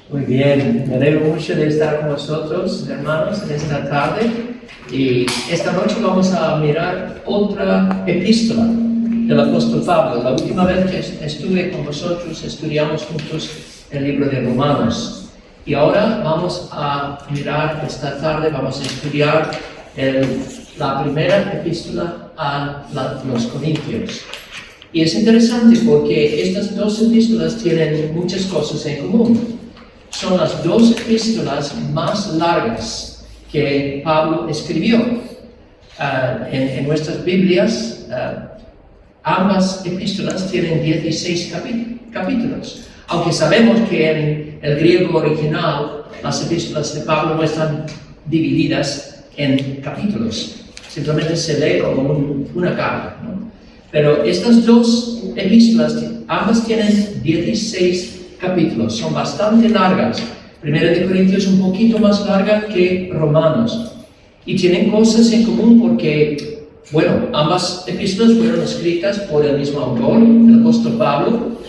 Muy bien, me alegro mucho de estar con vosotros, hermanos, en esta tarde. Y esta noche vamos a mirar otra epístola del apóstol Pablo. La última vez que estuve con vosotros, estudiamos juntos el libro de Romanos. Y ahora vamos a mirar esta tarde, vamos a estudiar la primera epístola a los Corintios. Y es interesante porque estas dos epístolas tienen muchas cosas en común. Son las dos epístolas más largas que Pablo escribió. En nuestras Biblias, ambas epístolas tienen 16 capítulos. Aunque sabemos que en el griego original las epístolas de Pablo no están divididas en capítulos. Simplemente se lee como una carta, ¿no? Pero estas dos epístolas, ambas tienen 16 capítulos, son bastante largas. Primera de Corintios es un poquito más larga que Romanos. Y tienen cosas en común porque, bueno, ambas epístolas fueron escritas por el mismo autor, el apóstol Pablo.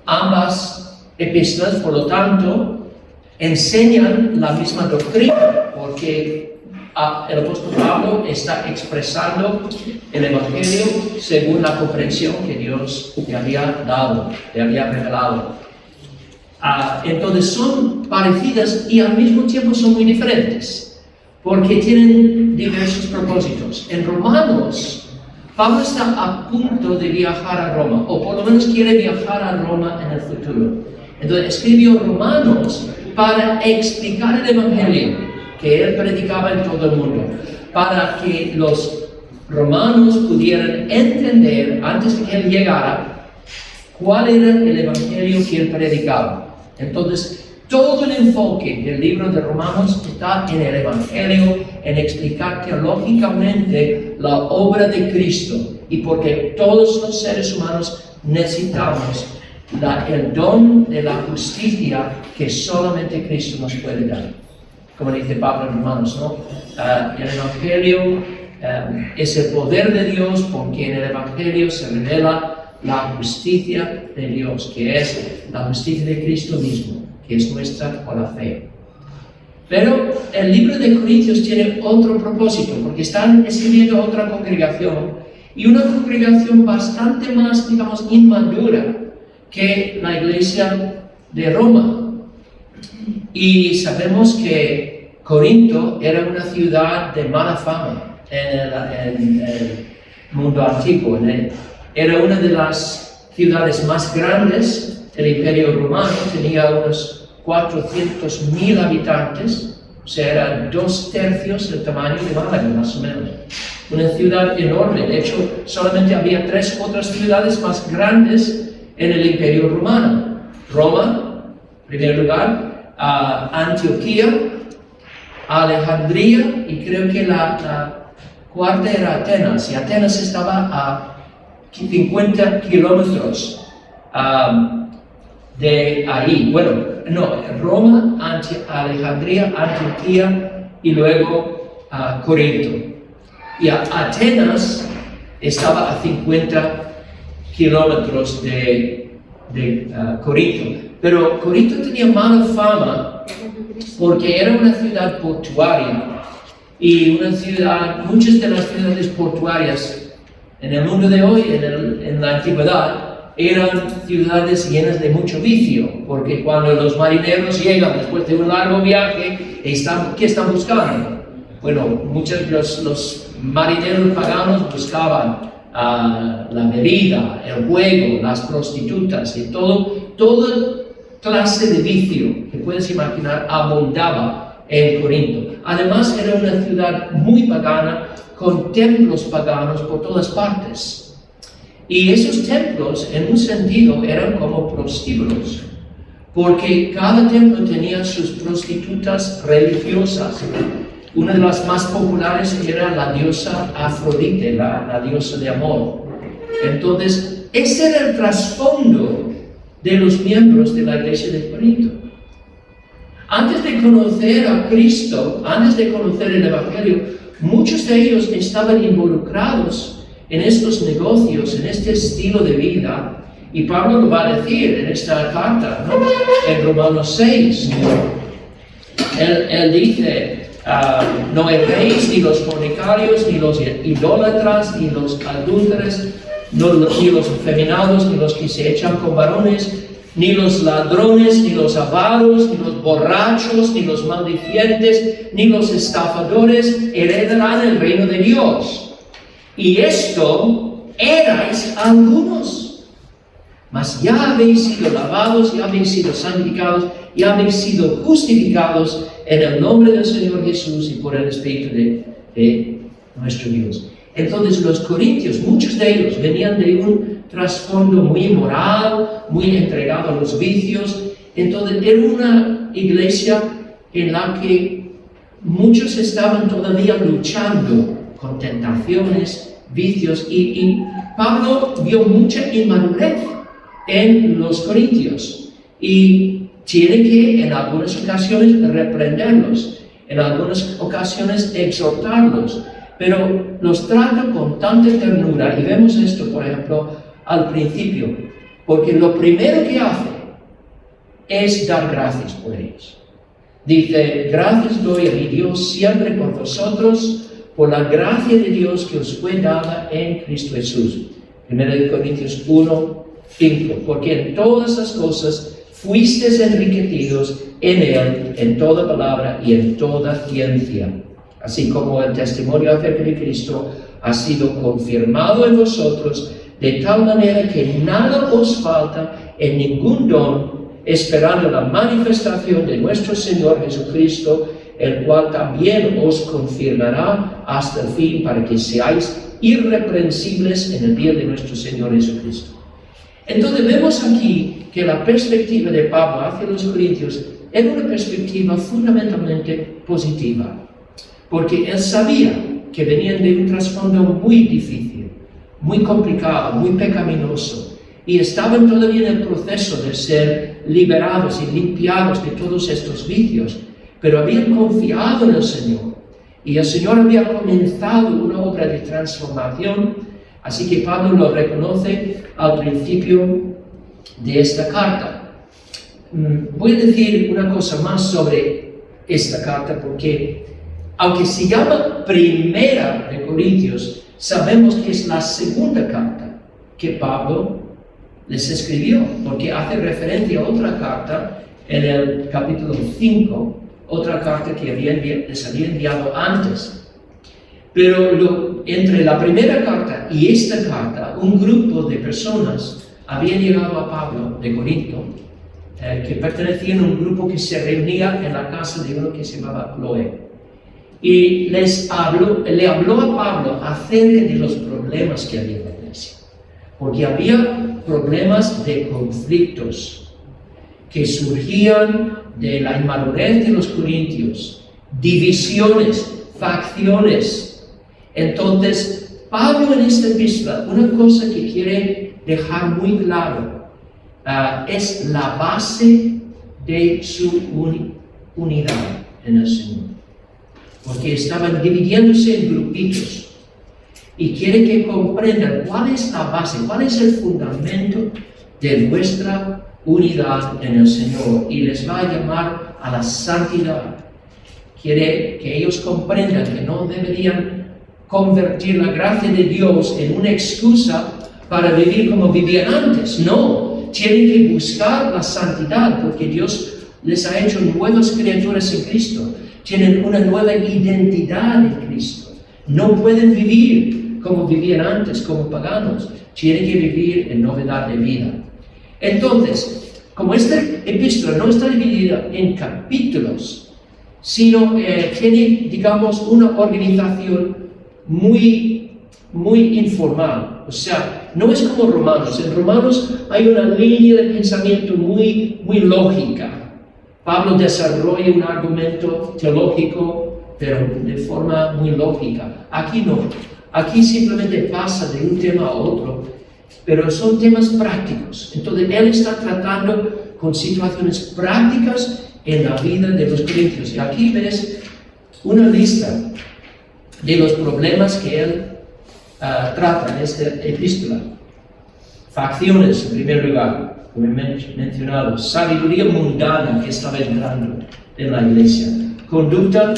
Ambas epístolas, por lo tanto, enseñan la misma doctrina, porque el apóstol Pablo está expresando el Evangelio según la comprensión que Dios le había dado, le había revelado. Entonces son parecidas y al mismo tiempo son muy diferentes, porque tienen diversos propósitos. En Romanos, Pablo está a punto de viajar a Roma, o por lo menos quiere viajar a Roma en el futuro. Entonces escribió Romanos para explicar el Evangelio que él predicaba en todo el mundo, para que los romanos pudieran entender, antes de que él llegara, cuál era el Evangelio que él predicaba. Entonces, todo el enfoque del libro de Romanos está en el Evangelio, en explicar teológicamente la obra de Cristo, y porque todos los seres humanos necesitamos el don de la justicia que solamente Cristo nos puede dar. Como dice Pablo en Romanos, ¿no? El Evangelio es el poder de Dios, porque en el Evangelio se revela la justicia de Dios, que es la justicia de Cristo mismo, que es nuestra por la fe. Pero el libro de Corintios tiene otro propósito, porque están escribiendo a otra congregación, y una congregación bastante más, digamos, inmadura que la iglesia de Roma. Y sabemos que Corinto era una ciudad de mala fama en el mundo antiguo. Era una de las ciudades más grandes del Imperio Romano, tenía unos 400.000 habitantes, o sea, era 2/3 del tamaño de Málaga, más o menos. Una ciudad enorme. De hecho, solamente había 3 otras ciudades más grandes en el Imperio Romano. Roma, en primer lugar, Antioquía, Alejandría, y creo que la cuarta era Atenas, y Atenas estaba a 50 kilómetros de ahí. Bueno, no, Roma, Alejandría, Antioquía y luego Corinto. Y Atenas estaba a 50 kilómetros de Corinto. Pero Corinto tenía mala fama porque era una ciudad portuaria, y muchas de las ciudades portuarias en el mundo de hoy, en la antigüedad, eran ciudades llenas de mucho vicio, porque cuando los marineros llegan después de un largo viaje, ¿qué están buscando? Bueno, muchos los marineros paganos buscaban la bebida, el juego, las prostitutas y toda clase de vicio que puedes imaginar abundaba en Corinto. Además, era una ciudad muy pagana, con templos paganos por todas partes. Y esos templos, en un sentido, eran como prostíbulos, porque cada templo tenía sus prostitutas religiosas. Una de las más populares era la diosa Afrodite, la diosa de amor. Entonces, ese era el trasfondo de los miembros de la iglesia de Corinto. Antes de conocer a Cristo, antes de conocer el Evangelio, muchos de ellos estaban involucrados en estos negocios, en este estilo de vida, Y Pablo lo va a decir en esta carta, ¿no? En Romanos 6. Él dice, no erréis ni los fornicarios, ni los idólatras, ni los adúlteros, ni los efeminados, ni los que se echan con varones, ni los ladrones, ni los avaros, ni los borrachos, ni los maldicientes, ni los estafadores heredarán el reino de Dios. Y esto erais algunos, mas ya habéis sido lavados, ya habéis sido santificados, ya habéis sido justificados en el nombre del Señor Jesús y por el Espíritu de nuestro Dios. Entonces los corintios, muchos de ellos venían de un trasfondo muy inmoral, muy entregado a los vicios. Entonces era una iglesia en la que muchos estaban todavía luchando con tentaciones, vicios, y Pablo vio mucha inmadurez en los corintios y tiene que en algunas ocasiones reprenderlos, en algunas ocasiones exhortarlos, pero los trata con tanta ternura. Y vemos esto, por ejemplo, al principio, porque lo primero que hace es dar gracias por ellos. Dice, gracias doy a mi Dios siempre por vosotros, por la gracia de Dios que os fue dada en Cristo Jesús. 1 Corintios 1, 5, porque en todas las cosas fuisteis enriquecidos en Él, en toda palabra y en toda ciencia, así como el testimonio acerca de Cristo ha sido confirmado en vosotros, de tal manera que nada os falta en ningún don, esperando la manifestación de nuestro Señor Jesucristo, el cual también os confirmará hasta el fin, para que seáis irreprensibles en el día de nuestro Señor Jesucristo. Entonces vemos aquí que la perspectiva de Pablo hacia los corintios era una perspectiva fundamentalmente positiva, porque él sabía que venían de un trasfondo muy difícil, muy complicado, muy pecaminoso, y estaban todavía en el proceso de ser liberados y limpiados de todos estos vicios, pero habían confiado en el Señor, y el Señor había comenzado una obra de transformación. Así que Pablo lo reconoce al principio de esta carta. Voy a decir una cosa más sobre esta carta, porque aunque se llama Primera de Corintios, sabemos que es la segunda carta que Pablo les escribió, porque hace referencia a otra carta en el capítulo 5, otra carta que les había enviado antes. Pero entre la primera carta y esta carta, un grupo de personas habían llegado a Pablo de Corinto, que pertenecían a un grupo que se reunía en la casa de uno que se llamaba Chloe. Y le habló a Pablo acerca de los problemas que había en la iglesia, porque había problemas de conflictos que surgían de la inmadurez de los corintios, divisiones, facciones. Entonces, Pablo en esta epístola, una cosa que quiere dejar muy claro, es la base de su unidad en el Señor. Porque estaban dividiéndose en grupitos. Y quiere que comprendan cuál es la base, cuál es el fundamento de nuestra unidad en el Señor. Y les va a llamar a la santidad. Quiere que ellos comprendan que no deberían convertir la gracia de Dios en una excusa para vivir como vivían antes. No, tienen que buscar la santidad, porque Dios les ha hecho nuevas criaturas en Cristo. Tienen una nueva identidad en Cristo. No pueden vivir como vivían antes, como paganos. Tienen que vivir en novedad de vida. Entonces, como esta epístola no está dividida en capítulos, sino tiene, digamos, una organización muy informal. O sea, no es como Romanos. En Romanos hay una línea de pensamiento muy lógica. Pablo desarrolla un argumento teológico, pero de forma muy lógica. Aquí no. Aquí simplemente pasa de un tema a otro, pero son temas prácticos. Entonces, él está tratando con situaciones prácticas en la vida de los corintios. Y aquí ves una lista de los problemas que él trata en esta epístola. facciones, en primer lugar, como he mencionado, sabiduría mundana que estaba entrando en la iglesia, conducta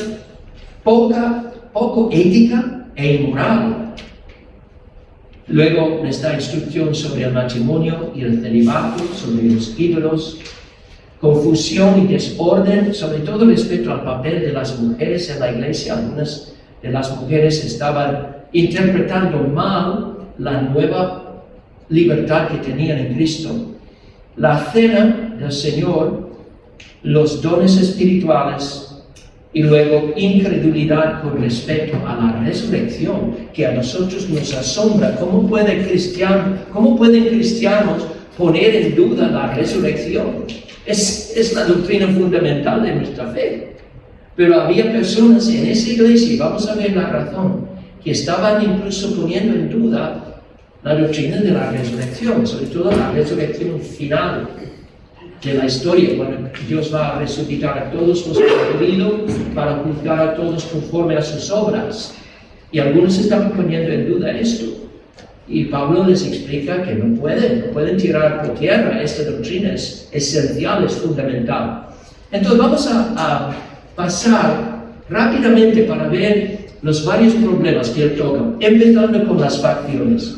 poco ética e inmoral. Luego esta instrucción sobre el matrimonio y el celibato, sobre los ídolos, confusión y desorden, sobre todo respecto al papel de las mujeres en la iglesia. Algunas de las mujeres estaban interpretando mal la nueva libertad que tenían en Cristo. La cena del Señor, los dones espirituales, y luego incredulidad con respecto a la resurrección, que a nosotros nos asombra. ¿Cómo pueden cristianos poner en duda la resurrección? Es la doctrina fundamental de nuestra fe. Pero había personas en esa iglesia, y vamos a ver la razón, que estaban incluso poniendo en duda la doctrina de la resurrección, sobre todo la resurrección final de la historia, cuando Dios va a resucitar a todos los que han vivido para juzgar a todos conforme a sus obras. Y algunos están poniendo en duda esto. Y Pablo les explica que no pueden tirar por tierra. Esta doctrina es esencial, es fundamental. Entonces vamos a pasar rápidamente para ver los varios problemas que él toca, empezando con las facciones.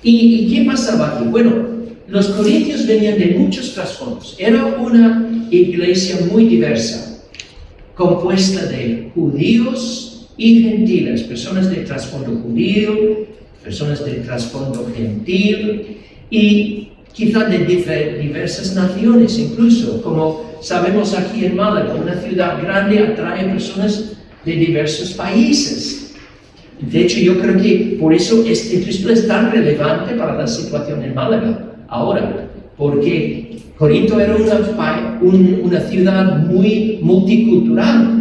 ¿Y qué pasaba aquí? Bueno, los corintios venían de muchos trasfondos. Era una iglesia muy diversa, compuesta de judíos y gentiles, personas de trasfondo judío, personas de trasfondo gentil, y quizá de diversas naciones incluso. Como sabemos aquí en Málaga, una ciudad grande atrae personas de diversos países. De hecho, yo creo que por eso este Cristo es tan relevante para la situación en Málaga ahora, porque Corinto era una ciudad muy multicultural.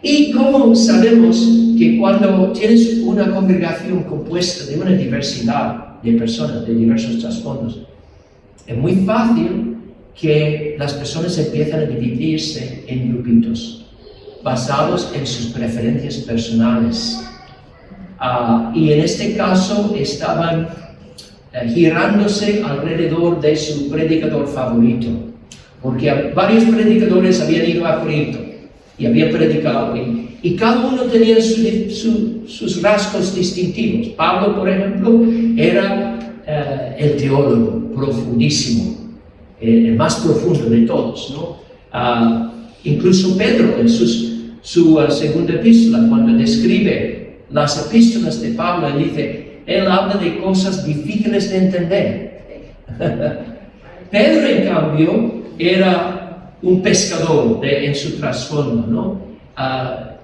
Y como sabemos que cuando tienes una congregación compuesta de una diversidad de personas de diversos trasfondos, es muy fácil que las personas empiezan a dividirse en grupitos basados en sus preferencias personales. Y en este caso estaban girándose alrededor de su predicador favorito, porque varios predicadores habían ido a Corinto y habían predicado, y cada uno tenía sus rasgos distintivos. Pablo, por ejemplo, era el teólogo profundísimo, el más profundo de todos, ¿no? Incluso Pedro, en su segunda epístola, cuando describe las epístolas de Pablo, él dice, él habla de cosas difíciles de entender. Pedro, en cambio, era un pescador en su trasfondo, ¿no?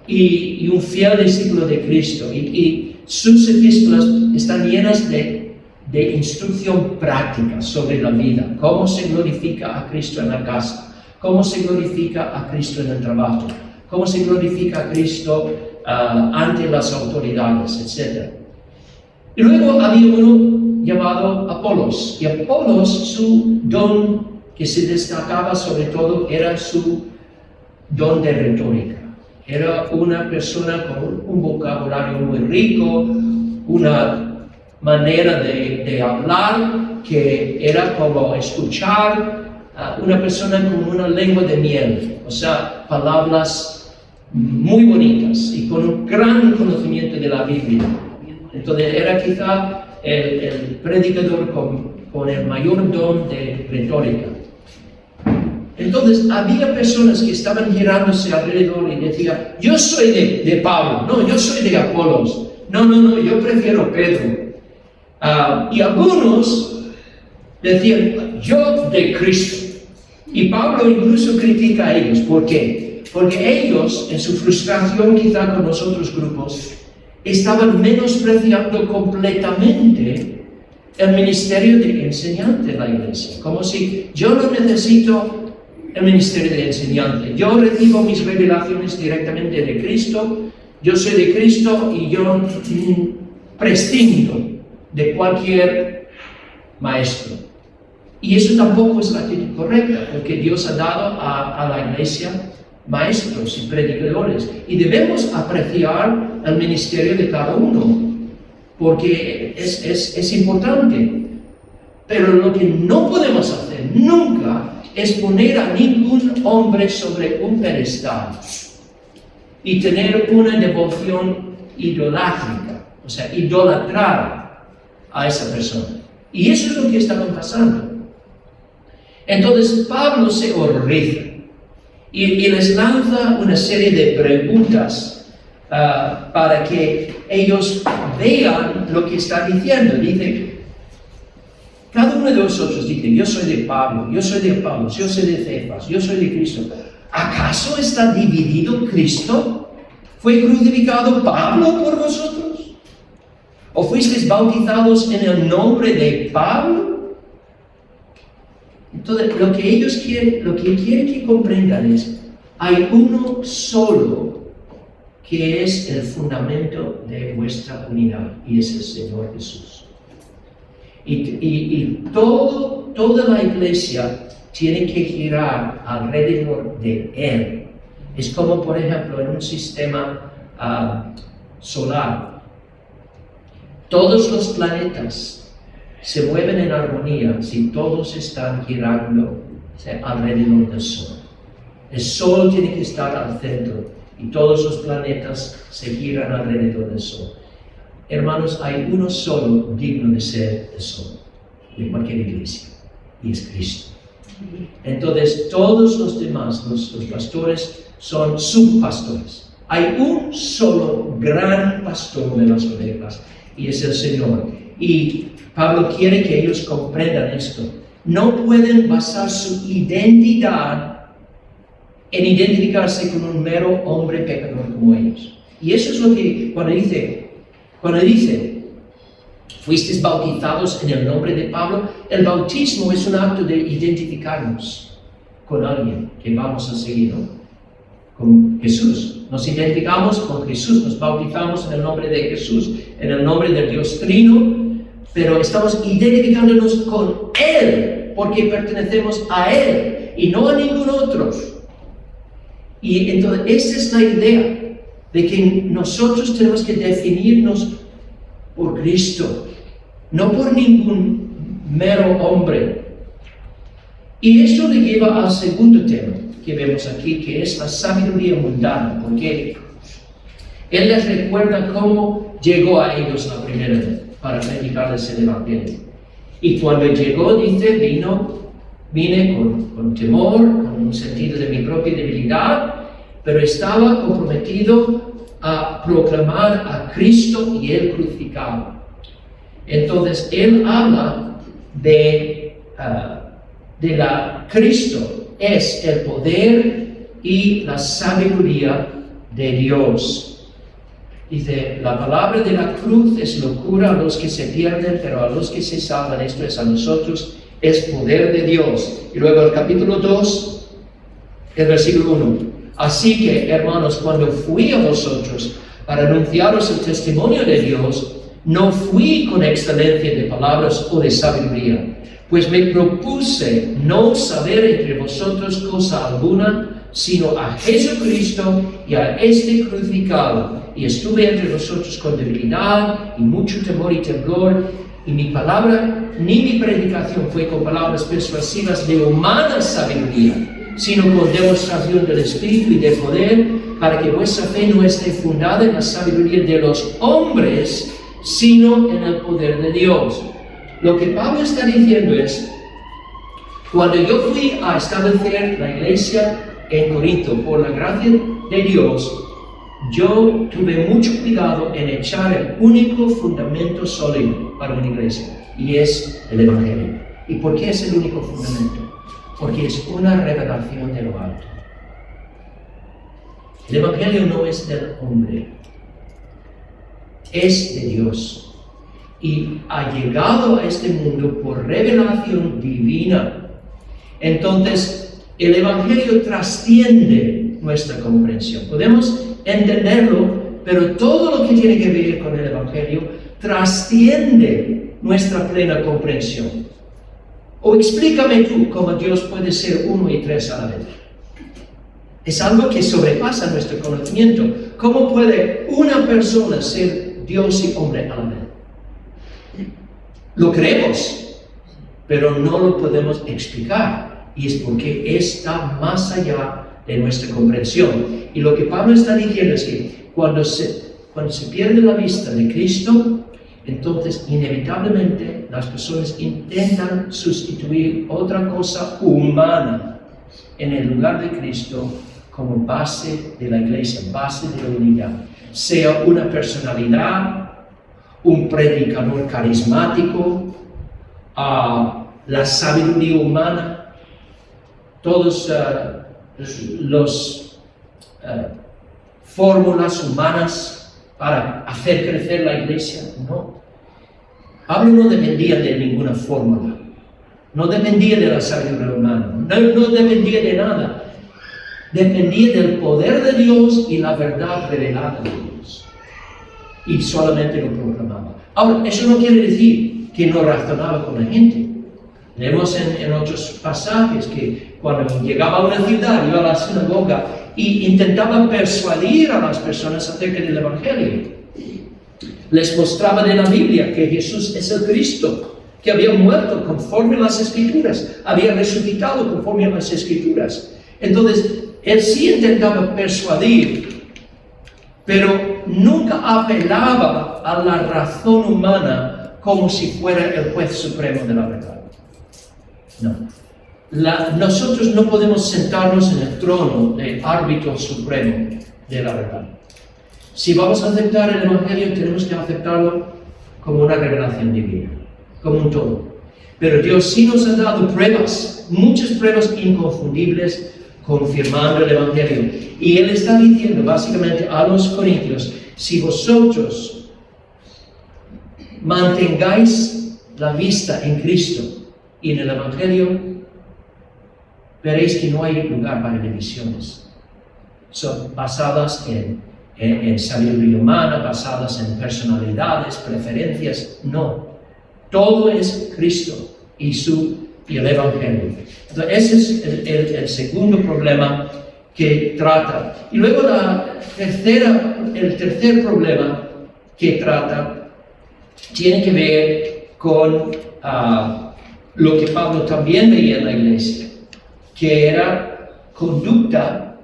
Y un fiel discípulo de Cristo. Y sus epístolas están llenas de instrucción práctica sobre la vida. Cómo se glorifica a Cristo en la casa. Cómo se glorifica a Cristo en el trabajo. Cómo se glorifica a Cristo ante las autoridades, etc. Y luego había uno llamado Apolos. Y Apolos, su don que se destacaba sobre todo era su don de retórica. Era una persona con un vocabulario muy rico, una manera de hablar que era como escuchar una persona con una lengua de miel, o sea, palabras muy bonitas y con un gran conocimiento de la Biblia. Entonces era quizá el predicador con el mayor don de retórica. Entonces había personas que estaban girándose alrededor y decían, yo soy de Pablo, no, yo soy de Apolos, no, yo prefiero Pedro. Y algunos decían, yo de Cristo. Y Pablo incluso critica a ellos. ¿Por qué? Porque ellos, en su frustración quizá con los otros grupos, estaban menospreciando completamente el ministerio de enseñante de la iglesia. Como si yo no necesito el ministerio de enseñante. Yo recibo mis revelaciones directamente de Cristo, yo soy de Cristo y yo prescindo de cualquier maestro. Y eso tampoco es la actitud correcta, porque Dios ha dado a la iglesia maestros y predicadores, y debemos apreciar el ministerio de cada uno. porque es importante. Pero lo que no podemos hacer nunca es poner a ningún hombre sobre un pedestal y tener una devoción idolátrica, o sea, idolatrar a esa persona. Y eso es lo que estaban pasando. Entonces Pablo se horroriza y les lanza una serie de preguntas para que ellos vean lo que está diciendo. Dice, cada uno de vosotros dice, yo soy de Pablo, yo soy de Apolo, yo soy de Cefas, yo soy de Cristo. ¿Acaso está dividido Cristo? ¿Fue crucificado Pablo por vosotros? ¿O fuisteis bautizados en el nombre de Pablo? Entonces, lo que quieren que comprendan es, hay uno solo que es el fundamento de vuestra unidad, y es el Señor Jesús. Y toda la iglesia tiene que girar alrededor de Él. Es como, por ejemplo, en un sistema solar. Todos los planetas se mueven en armonía si todos están girando alrededor del Sol. El Sol tiene que estar al centro y todos los planetas se giran alrededor del Sol. Hermanos, hay uno solo digno de ser el Sol de cualquier iglesia, y es Cristo. Entonces, todos los demás, los pastores, son subpastores. Hay un solo gran pastor de las ovejas, y es el Señor. Y Pablo quiere que ellos comprendan esto. No pueden basar su identidad en identificarse con un mero hombre pecador como ellos. Y eso es lo que, cuando dice, fuisteis bautizados en el nombre de Pablo, el bautismo es un acto de identificarnos con alguien que vamos a seguir, ¿no? Con Jesús. Nos identificamos con Jesús, nos bautizamos en el nombre de Jesús, en el nombre del Dios Trino, pero estamos identificándonos con Él, porque pertenecemos a Él y no a ningún otro. Y entonces, esa es la idea de que nosotros tenemos que definirnos por Cristo, no por ningún mero hombre. Y esto le lleva al segundo tema que vemos aquí, que es la sabiduría mundana, porque Él les recuerda cómo llegó a ellos la primera vez para predicarles el Evangelio. Y cuando llegó, dice, vine con temor, con un sentido de mi propia debilidad, pero estaba comprometido a proclamar a Cristo y Él crucificado. Entonces, Él habla de Cristo, es el poder y la sabiduría de Dios. Dice, la palabra de la cruz es locura a los que se pierden, pero a los que se salvan, esto es a nosotros, es poder de Dios. Y luego el capítulo 2, el versículo 1. Así que, hermanos, cuando fui a vosotros para anunciaros el testimonio de Dios, no fui con excelencia de palabras o de sabiduría, pues me propuse no saber entre vosotros cosa alguna, sino a Jesucristo y a este crucificado. Y estuve entre vosotros con debilidad y mucho temor y temblor, y mi palabra ni mi predicación fue con palabras persuasivas de humana sabiduría, sino con demostración del Espíritu y de poder, para que vuestra fe no esté fundada en la sabiduría de los hombres, sino en el poder de Dios. Lo que Pablo está diciendo es, cuando yo fui a establecer la iglesia en Corinto, por la gracia de Dios, yo tuve mucho cuidado en echar el único fundamento sólido para una iglesia, y es el Evangelio. ¿Y por qué es el único fundamento? Porque es una revelación de lo alto. El Evangelio no es del hombre, es de Dios. Y ha llegado a este mundo por revelación divina. Entonces, el Evangelio trasciende nuestra comprensión. Podemos entenderlo, pero todo lo que tiene que ver con el Evangelio trasciende nuestra plena comprensión. O explícame tú cómo Dios puede ser uno y tres a la vez. Es algo que sobrepasa nuestro conocimiento. ¿Cómo puede una persona ser Dios y hombre a la vez? lo creemos, pero no lo podemos explicar. Y es porque está más allá de nuestra comprensión. Y lo que Pablo está diciendo es que cuando se pierde la vista de Cristo, entonces inevitablemente las personas intentan sustituir otra cosa humana en el lugar de Cristo como base de la iglesia, base de la unidad. Sea una personalidad, un predicador carismático, la sabiduría humana, todos los fórmulas humanas para hacer crecer la iglesia. No. Pablo no dependía de ninguna fórmula, no dependía de la sabiduría humana, no dependía de nada. Dependía del poder de Dios y la verdad revelada de Dios. Y solamente lo proclamaba. Ahora, eso no quiere decir que no razonaba con la gente. Leemos en otros pasajes que cuando llegaba a una ciudad, iba a la sinagoga e intentaba persuadir a las personas acerca del Evangelio. Les mostraba de la Biblia que Jesús es el Cristo, que había muerto conforme a las Escrituras, había resucitado conforme a las Escrituras. Entonces, él sí intentaba persuadir, pero nunca apelaba a la razón humana como si fuera el juez supremo de la verdad. No. Nosotros no podemos sentarnos en el trono de árbitro supremo de la verdad. Si vamos a aceptar el Evangelio, tenemos que aceptarlo como una revelación divina, como un todo. Pero Dios sí nos ha dado pruebas, muchas pruebas inconfundibles, confirmando el Evangelio. Y Él está diciendo básicamente a los corintios, si vosotros mantengáis la vista en Cristo y en el Evangelio, veréis que no hay lugar para divisiones. Son basadas en sabiduría humana, basadas en personalidades, preferencias. No. Todo es Cristo y el Evangelio. Entonces, ese es el segundo problema que trata. Y luego el tercer problema que trata tiene que ver con lo que Pablo también veía en la iglesia, que era conducta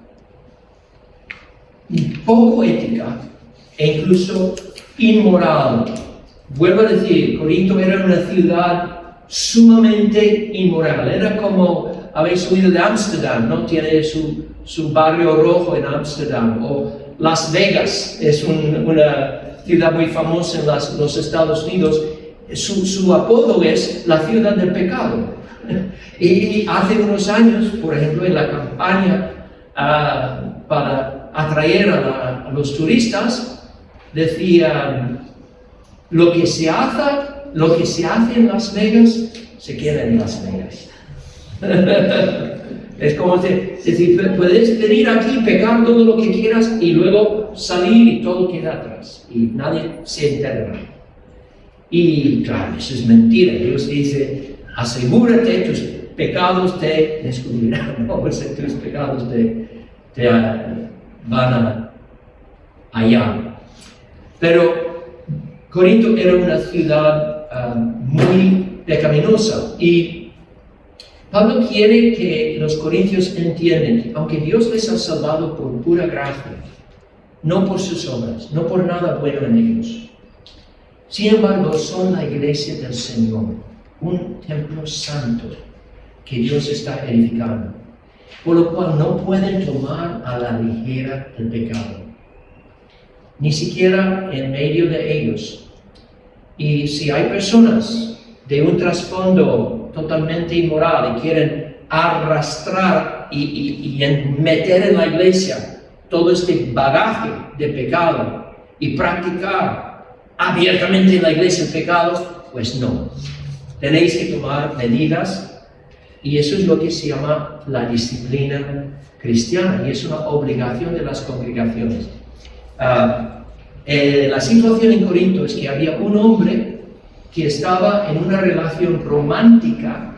poco ética e incluso inmoral. Vuelvo a decir, Corinto era una ciudad sumamente inmoral. Era como, habéis oído de Ámsterdam, ¿no? Tiene su barrio rojo en Ámsterdam. O Las Vegas es una ciudad muy famosa en los Estados Unidos. Su apodo es la ciudad del pecado. Y hace unos años, por ejemplo, en la campaña para atraer a los turistas, decían, lo que se hace en Las Vegas, se queda en Las Vegas. Es como decir, puedes venir aquí, pecar todo lo que quieras y luego salir y todo queda atrás y nadie se enterará. Y claro, eso es mentira. Dios dice, asegúrate, tus pecados te descubrirán, no, pues tus pecados te van allá. Pero Corinto era una ciudad muy pecaminosa y Pablo quiere que los corintios entiendan que aunque Dios les ha salvado por pura gracia, no por sus obras, no por nada bueno en ellos, sin embargo son la iglesia del Señor, un templo santo que Dios está edificando, por lo cual no pueden tomar a la ligera el pecado, ni siquiera en medio de ellos. Y si hay personas de un trasfondo totalmente inmoral y quieren arrastrar y meter en la iglesia todo este bagaje de pecado y practicar abiertamente en la iglesia el pecado, pues no. Tenéis que tomar medidas y eso es lo que se llama la disciplina cristiana y es una obligación de las congregaciones. La situación en Corinto es que había un hombre que estaba en una relación romántica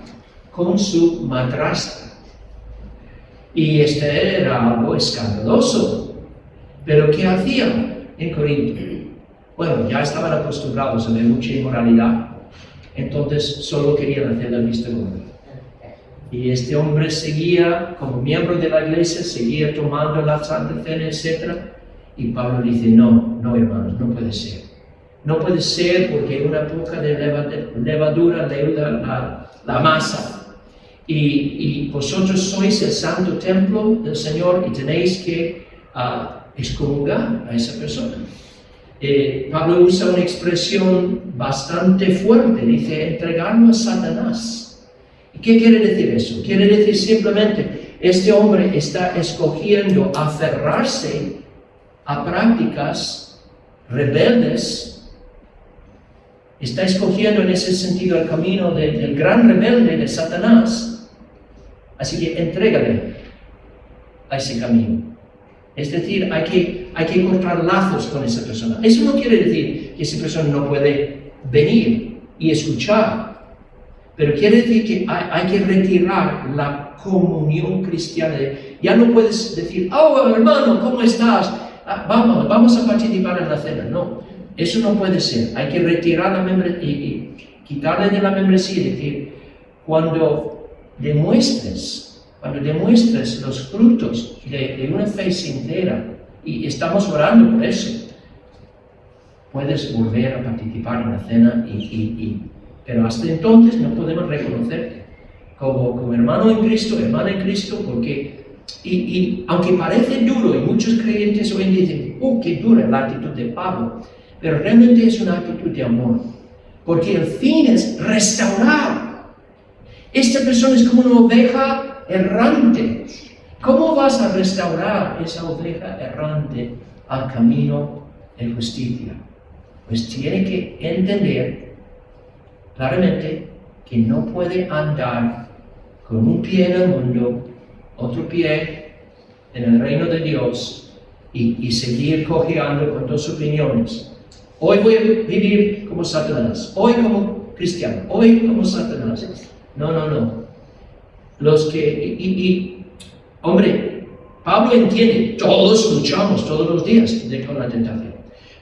con su madrastra. Y este era algo escandaloso. Pero ¿qué hacían en Corinto? Bueno, ya estaban acostumbrados a ver mucha inmoralidad. entonces solo querían hacer la vista gorda. Y este hombre seguía, como miembro de la iglesia, seguía tomando la Santa Cena, etc. Y Pablo dice, no, hermanos, no puede ser. No puede ser porque una poca de levadura leuda la masa. Y vosotros sois el santo templo del Señor y tenéis que excomunicar a esa persona. Pablo usa una expresión bastante fuerte, dice entregarlo a Satanás. ¿Qué quiere decir eso? Quiere decir simplemente, este hombre está escogiendo aferrarse a prácticas rebeldes, está escogiendo en ese sentido el camino del gran rebelde de Satanás, así que entrégale a ese camino. Es decir, hay que cortar lazos con esa persona. Eso no quiere decir que esa persona no puede venir y escuchar, pero quiere decir que hay que retirar la comunión cristiana. Ya no puedes decir, oh hermano, ¿cómo estás? Vamos a participar en la cena. No, eso no puede ser. Hay que retirar la membresía y quitarle de la membresía y decir, cuando demuestres los frutos de una fe sincera, y estamos orando por eso, puedes volver a participar en la cena, pero hasta entonces no podemos reconocerte como hermano en Cristo, hermana en Cristo, porque, y aunque parece duro, y muchos creyentes hoy dicen, qué dura la actitud de Pablo, pero realmente es una actitud de amor, porque el fin es restaurar. Esta persona es como una oveja errante. ¿Cómo vas a restaurar esa oveja errante al camino de justicia? Pues tiene que entender claramente que no puede andar con un pie en el mundo, otro pie en el reino de Dios y seguir cojeando con dos opiniones. Hoy voy a vivir como Satanás, hoy como cristiano, hoy como Satanás. No. Hombre, Pablo entiende, todos luchamos todos los días con la tentación.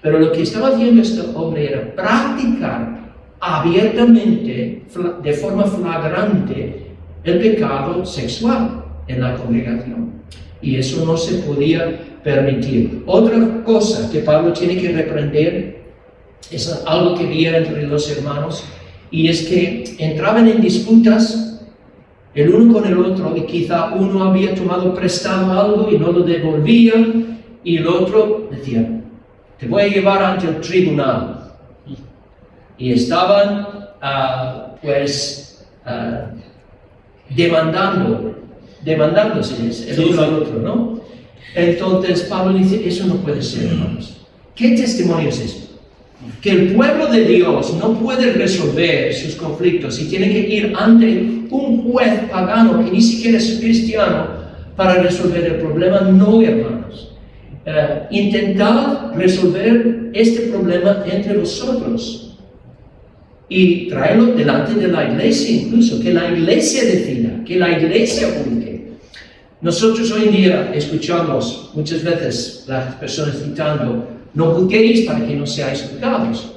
Pero lo que estaba haciendo este hombre era practicar abiertamente, de forma flagrante, el pecado sexual en la congregación. Y eso no se podía permitir. Otra cosa que Pablo tiene que reprender es algo que había entre los hermanos, y es que entraban en disputas el uno con el otro, y quizá uno había tomado prestado algo y no lo devolvía, y el otro decía, te voy a llevar ante el tribunal. Y estaban, demandándose el uno al otro, ¿no? Entonces Pablo dice, eso no puede ser, hermanos. ¿Qué testimonio es esto? Que el pueblo de Dios no puede resolver sus conflictos y tiene que ir ante un juez pagano que ni siquiera es cristiano para resolver el problema. No, hermanos. Intentad resolver este problema entre vosotros y traerlo delante de la iglesia, incluso que la iglesia decida, que la iglesia juzgue. Nosotros hoy en día escuchamos muchas veces las personas citando, no juzguéis para que no seáis juzgados.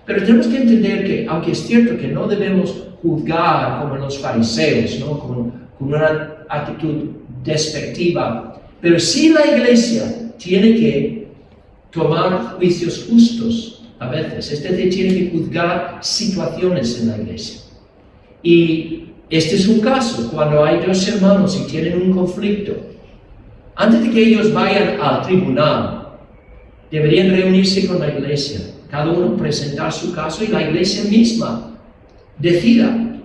Pero tenemos que entender que, aunque es cierto que no debemos juzgar como los fariseos, ¿no? con una actitud despectiva, pero sí la iglesia tiene que tomar juicios justos a veces, es decir, tiene que juzgar situaciones en la iglesia. Y este es un caso, cuando hay dos hermanos y tienen un conflicto, antes de que ellos vayan al tribunal, deberían reunirse con la iglesia, cada uno presentar su caso y la iglesia misma decida.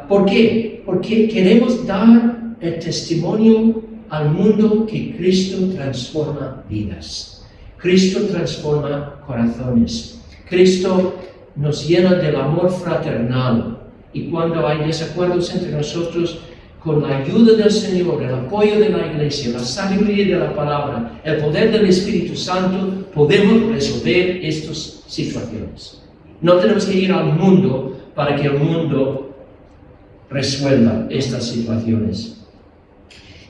¿Por qué? Porque queremos dar el testimonio al mundo que Cristo transforma vidas. Cristo transforma corazones. Cristo nos llena del amor fraternal. Y cuando hay desacuerdos entre nosotros, con la ayuda del Señor, el apoyo de la iglesia, la sabiduría de la palabra, el poder del Espíritu Santo, podemos resolver estas situaciones. No tenemos que ir al mundo para que el mundo resuelva estas situaciones.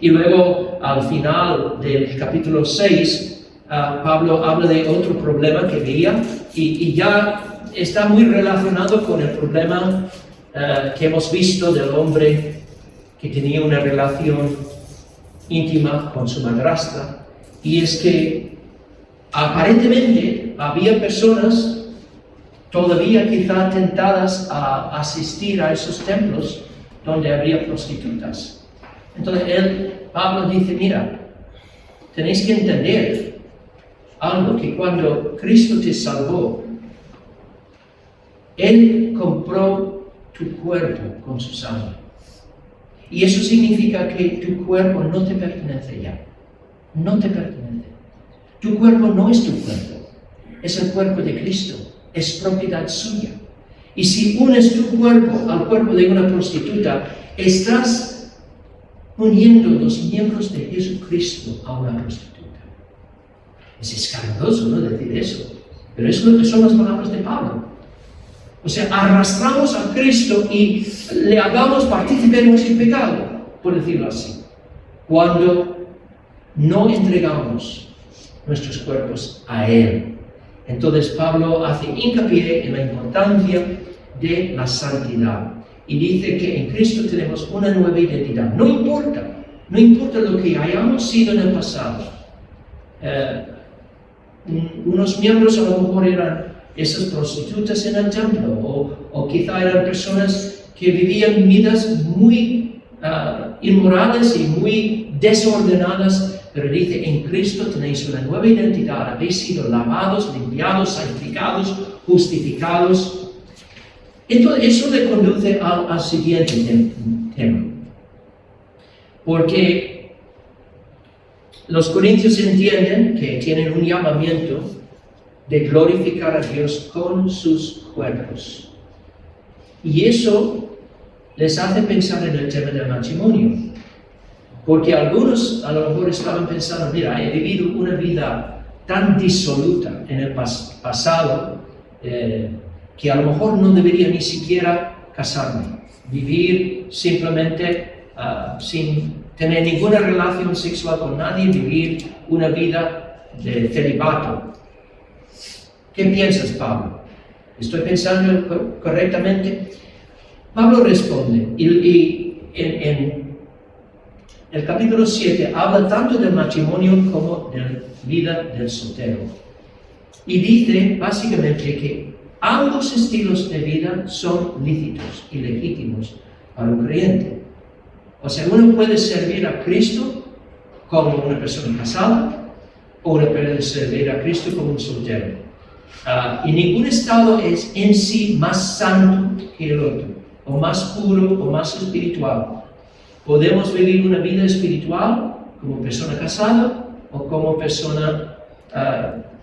Y luego, al final del capítulo 6, Pablo habla de otro problema que veía, y ya está muy relacionado con el problema que hemos visto del hombre que tenía una relación íntima con su madrastra, y es que aparentemente había personas todavía quizá tentadas a asistir a esos templos donde había prostitutas. Entonces Pablo dice, mira, tenéis que entender algo, que cuando Cristo te salvó, Él compró tu cuerpo con su sangre. Y eso significa que tu cuerpo no te pertenece ya. No te pertenece. Tu cuerpo no es tu cuerpo. Es el cuerpo de Cristo. Es propiedad suya. Y si unes tu cuerpo al cuerpo de una prostituta, estás uniendo los miembros de Jesucristo a una prostituta. Es escandaloso, ¿no?, decir eso. Pero eso es lo que son las palabras de Pablo. O sea, arrastramos a Cristo y le hagamos partícipe de nuestro pecado, por decirlo así, cuando no entregamos nuestros cuerpos a Él. Entonces Pablo hace hincapié en la importancia de la santidad y dice que en Cristo tenemos una nueva identidad. No importa lo que hayamos sido en el pasado. Unos miembros a lo mejor eran esas prostitutas en el templo, o quizá eran personas que vivían vidas muy inmorales y muy desordenadas, pero dice, en Cristo tenéis una nueva identidad, habéis sido lavados, limpiados, santificados, justificados. Entonces eso le conduce al siguiente tema, porque los corintios entienden que tienen un llamamiento de glorificar a Dios con sus cuerpos. Y eso les hace pensar en el tema del matrimonio. Porque algunos a lo mejor estaban pensando, mira, he vivido una vida tan disoluta en el pasado que a lo mejor no debería ni siquiera casarme. Vivir simplemente sin tener ninguna relación sexual con nadie, vivir una vida de celibato. ¿Qué piensas, Pablo? ¿Estoy pensando correctamente? Pablo responde, y en el capítulo 7 habla tanto del matrimonio como de la vida del soltero. Y dice básicamente que ambos estilos de vida son lícitos y legítimos para un creyente. O sea, uno puede servir a Cristo como una persona casada, o uno puede servir a Cristo como un soltero. Y ningún estado es en sí más santo que el otro, o más puro, o más espiritual. Podemos vivir una vida espiritual como persona casada o como persona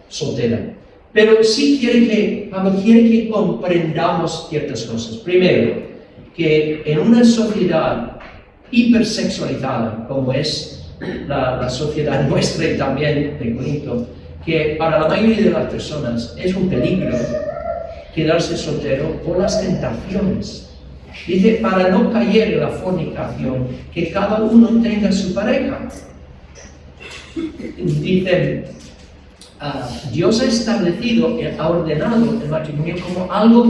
soltera. Pero sí Pablo quiere que comprendamos ciertas cosas. Primero, que en una sociedad hipersexualizada, como es la sociedad nuestra y también de Corinto, que para la mayoría de las personas es un peligro quedarse soltero por las tentaciones. Dice, para no caer en la fornicación, que cada uno tenga su pareja. Dice, Dios ha establecido, ha ordenado el matrimonio como algo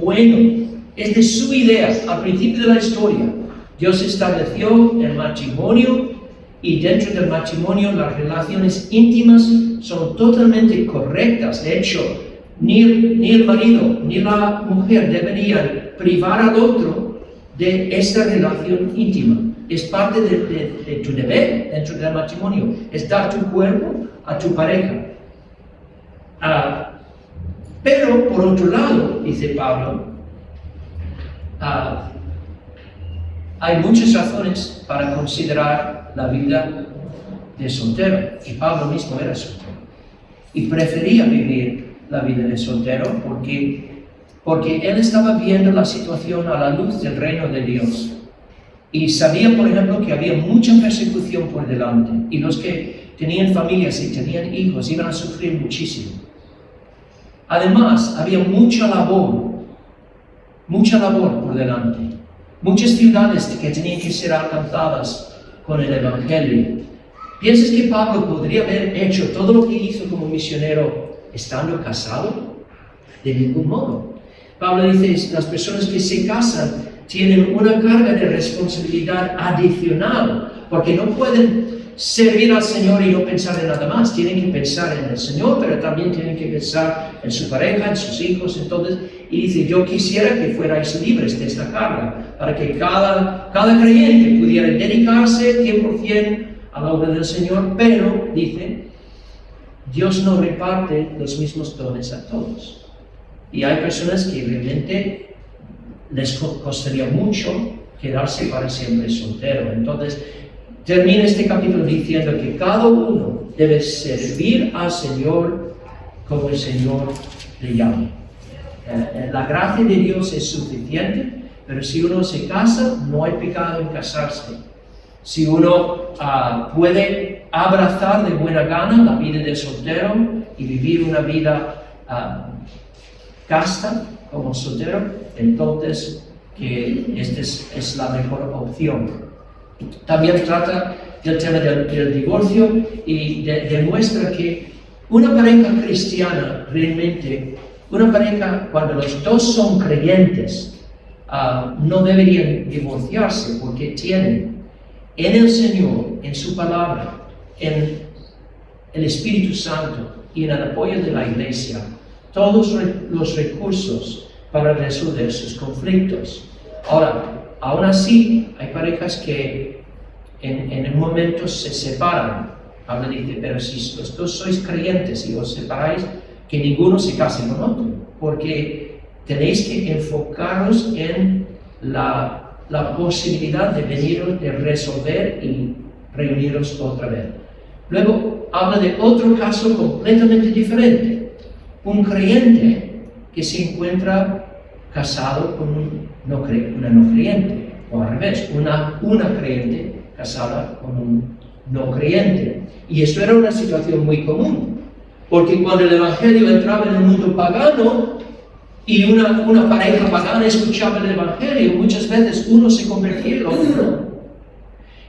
bueno. Es de su idea, al principio de la historia. Dios estableció el matrimonio, y dentro del matrimonio las relaciones íntimas son totalmente correctas. De hecho, ni el marido ni la mujer deberían privar al otro de esta relación íntima. Es parte de tu deber dentro del matrimonio, es dar tu cuerpo a tu pareja. Pero por otro lado, dice Pablo, hay muchas razones para considerar la vida de soltero, y Pablo mismo era soltero y prefería vivir la vida de soltero porque él estaba viendo la situación a la luz del reino de Dios y sabía, por ejemplo, que había mucha persecución por delante, y los que tenían familias y tenían hijos iban a sufrir muchísimo. Además, había mucha labor por delante, muchas ciudades que tenían que ser alcanzadas con el Evangelio. ¿Piensas que Pablo podría haber hecho todo lo que hizo como misionero estando casado? de ningún modo. Pablo dice, las personas que se casan tienen una carga de responsabilidad adicional, porque no pueden servir al Señor y no pensar en nada más. Tienen que pensar en el Señor, pero también tienen que pensar en su pareja, en sus hijos. Entonces, y dice, yo quisiera que fuerais libres de esta carga, para que cada creyente pudiera dedicarse 100% a la obra del Señor, pero, dice, Dios no reparte los mismos dones a todos. Y hay personas que realmente les costaría mucho quedarse para siempre soltero. Entonces, termina este capítulo diciendo que cada uno debe servir al Señor como el Señor le llama. La gracia de Dios es suficiente, pero si uno se casa, no hay pecado en casarse. Si uno puede abrazar de buena gana la vida del soltero y vivir una vida casta como soltero, entonces que esta es la mejor opción. También trata del tema del divorcio y demuestra que una pareja cristiana realmente, una pareja cuando los dos son creyentes, no deberían divorciarse porque tienen en el Señor, en su palabra, en el Espíritu Santo y en el apoyo de la Iglesia todos los recursos para resolver sus conflictos. Ahora, aún así, hay parejas que en un momento se separan. Pablo dice, pero si los dos sois creyentes y os separáis, que ninguno se case con otro, porque tenéis que enfocaros en la posibilidad de venir, de resolver y reuniros otra vez. Luego habla de otro caso completamente diferente. Un creyente que se encuentra casado con una no creyente, o al revés, una creyente casada con un no creyente. Y esto era una situación muy común, porque cuando el Evangelio entraba en el mundo pagano y una pareja pagana escuchaba el Evangelio, muchas veces uno se convertía y el otro no.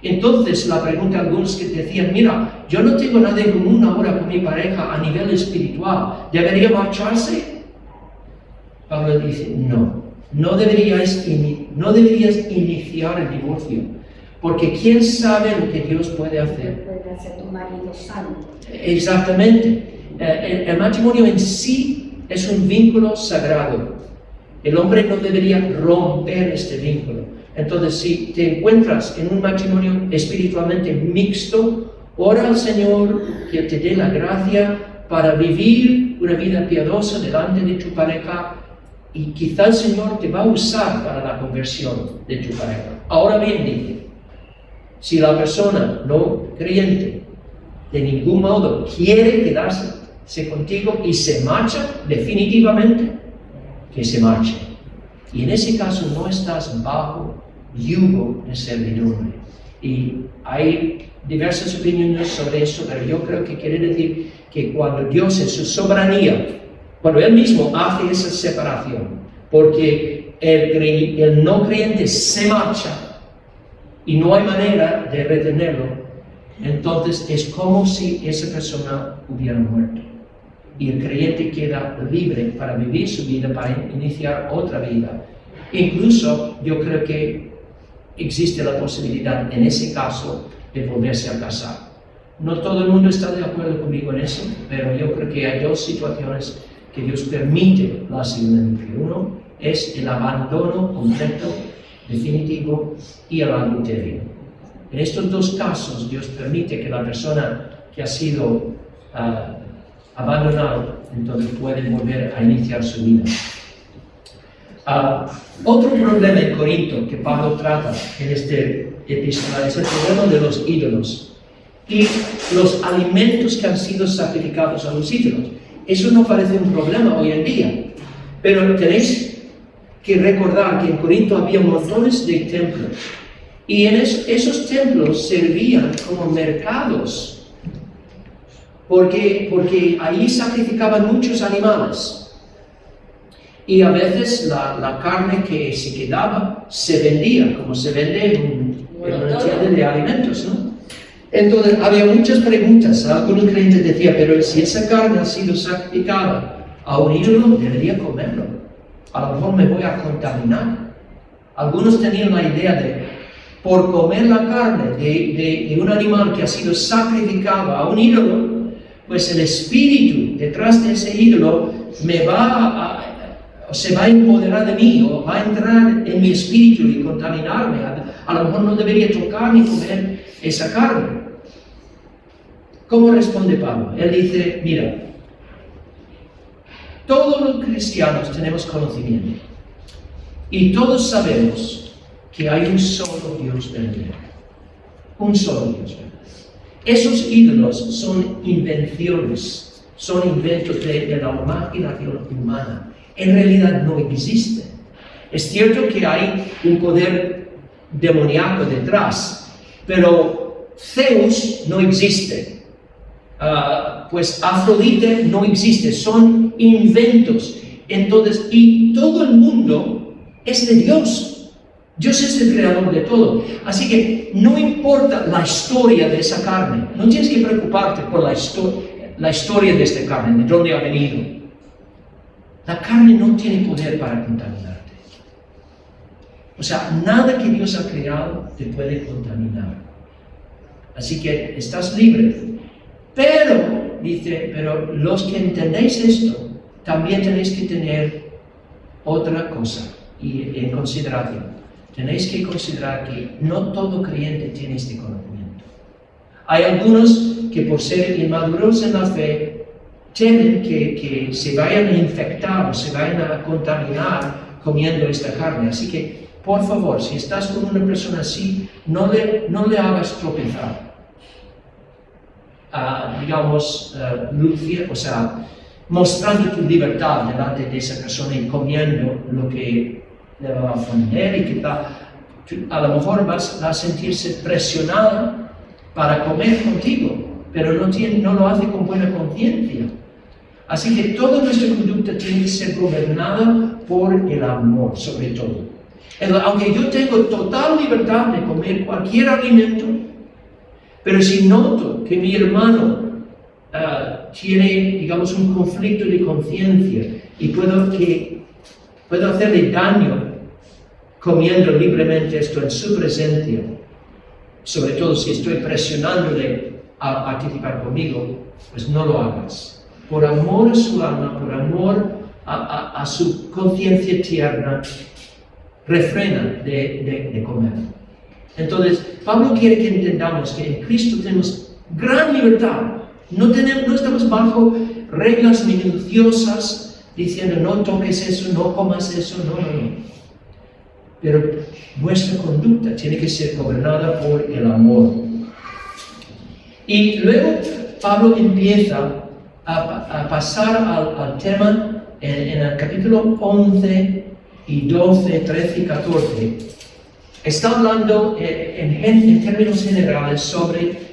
Entonces la pregunta a algunos que decían, mira, yo no tengo nada en común ahora con mi pareja a nivel espiritual, ¿debería marcharse? Pablo dice, no deberías iniciar el divorcio, porque ¿quién sabe lo que Dios puede hacer? Puede hacer tu marido santo. Exactamente. El matrimonio en sí es un vínculo sagrado. El hombre no debería romper este vínculo. Entonces, si te encuentras en un matrimonio espiritualmente mixto, ora al Señor que te dé la gracia para vivir una vida piadosa delante de tu pareja, y quizá el Señor te va a usar para la conversión de tu pareja. Ahora bien, dice, si la persona no creyente de ningún modo quiere quedarse contigo y se marcha definitivamente, que se marche. Y en ese caso no estás bajo yugo de servidumbre. Y hay diversas opiniones sobre eso, pero yo creo que quiere decir que cuando Dios en su soberanía, cuando Él mismo hace esa separación, porque el no creyente se marcha y no hay manera de retenerlo, entonces es como si esa persona hubiera muerto. Y el creyente queda libre para vivir su vida, para iniciar otra vida. Incluso yo creo que existe la posibilidad en ese caso de volverse a casar. No todo el mundo está de acuerdo conmigo en eso, pero yo creo que hay dos situaciones que Dios permite la segunda. Uno es el abandono completo, definitivo, y el adulterio. En estos dos casos Dios permite que la persona que ha sido abandonado entonces puede volver a iniciar su vida. Otro problema en Corinto que Pablo trata en este epístola es el problema de los ídolos y los alimentos que han sido sacrificados a los ídolos. Eso no parece un problema hoy en día, pero tenéis que recordar que en Corinto había montones de templos y en esos templos servían como mercados, porque ahí sacrificaban muchos animales. Y a veces la carne que se quedaba se vendía, como se vende en una tienda de alimentos, ¿no? Entonces había muchas preguntas. Algunos creyentes decían, pero si esa carne ha sido sacrificada a un ídolo, debería comerlo. A lo mejor me voy a contaminar. Algunos tenían la idea de, por comer la carne de un animal que ha sido sacrificado a un ídolo, pues el espíritu detrás de ese ídolo se va a empoderar de mí, o va a entrar en mi espíritu y contaminarme. A lo mejor no debería tocar ni comer esa carne. ¿Cómo responde Pablo? Él dice, mira, todos los cristianos tenemos conocimiento y todos sabemos que hay un solo Dios verdadero. Un solo Dios verdadero. Esos ídolos son invenciones, son inventos de la imaginación humana. En realidad no existen. Es cierto que hay un poder demoníaco detrás, pero Zeus no existe. Pues Afrodite no existe, son inventos. Entonces, y todo el mundo es de Dios. Dios es el creador de todo. Así que no importa la historia de esa carne, no tienes que preocuparte por la historia de esta carne, de dónde ha venido. La carne no tiene poder para contaminarte. O sea, nada que Dios ha creado te puede contaminar. Así que estás libre. Pero, dice, pero los que entendéis esto, también tenéis que tener otra cosa en consideración. Tenéis que considerar que no todo creyente tiene este conocimiento. Hay algunos que por ser inmaduros en la fe, temen que se vayan a infectar o se vayan a contaminar comiendo esta carne. Así que, por favor, si estás con una persona así, no le hagas tropezar. Mostrando tu libertad delante de esa persona y comiendo lo que le va a ofender, y quizá a lo mejor vas a sentirse presionada para comer contigo, pero no lo hace con buena conciencia. Así que toda nuestra conducta tiene que ser gobernada por el amor, sobre todo. Aunque yo tengo total libertad de comer cualquier alimento, pero si noto que mi hermano tiene, digamos, un conflicto de conciencia y puedo hacerle daño comiendo libremente esto en su presencia, sobre todo si estoy presionándole a participar conmigo, pues no lo hagas. Por amor a su alma, por amor a su conciencia tierna, refrena de comer. Entonces, Pablo quiere que entendamos que en Cristo tenemos gran libertad. No estamos bajo reglas minuciosas diciendo no toques eso, no comas eso, no. Pero nuestra conducta tiene que ser gobernada por el amor. Y luego Pablo empieza a pasar al tema en el capítulo 11 y 12, 13 y 14. Está hablando en términos generales sobre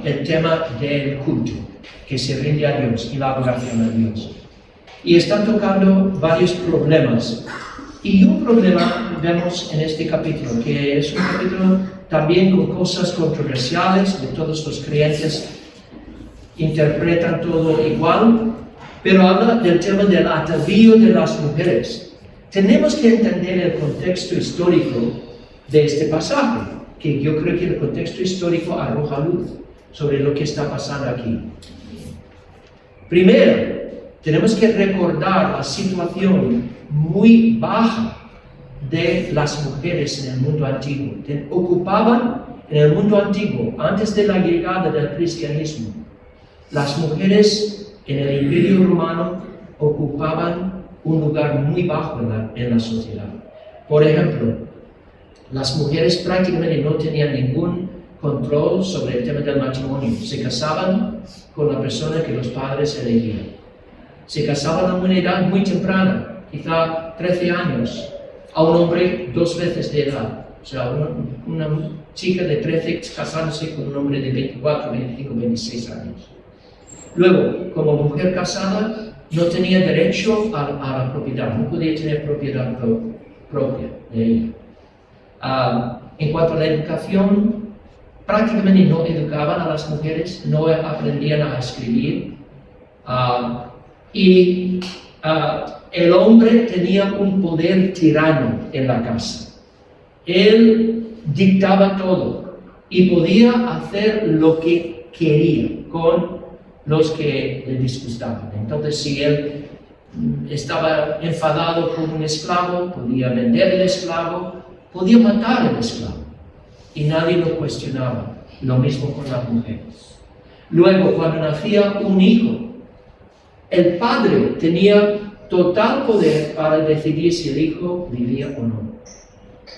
el tema del culto, que se rinde a Dios y la adoración a Dios. Y está tocando varios problemas. Y un problema vemos en este capítulo, que es un capítulo también con cosas controversiales, de todos los creyentes interpretan todo igual, pero habla del tema del atavío de las mujeres. Tenemos que entender el contexto histórico de este pasaje, que yo creo que el contexto histórico arroja luz sobre lo que está pasando aquí. Primero, tenemos que recordar la situación muy baja de las mujeres en el mundo antiguo. Ocupaban en el mundo antiguo, antes de la llegada del cristianismo, las mujeres en el Imperio Romano ocupaban un lugar muy bajo en la sociedad. Por ejemplo, las mujeres prácticamente no tenían ningún control sobre el tema del matrimonio. Se casaban con la persona que los padres elegían. Se casaban a una edad muy temprana, quizá 13 años, a un hombre 2 veces de edad. O sea, una chica de 13 casándose con un hombre de 24, 25, 26 años. Luego, como mujer casada, no tenía derecho a la propiedad, no podía tener propiedad propia de ella. En cuanto a la educación, prácticamente no educaban a las mujeres, no aprendían a escribir. Y el hombre tenía un poder tirano en la casa. Él dictaba todo y podía hacer lo que quería con los que le disgustaban. Entonces, si él estaba enfadado con un esclavo, podía vender el esclavo, podía matar al esclavo y nadie lo cuestionaba. Lo mismo con las mujeres. Luego, cuando nacía un hijo, el padre tenía total poder para decidir si el hijo vivía o no.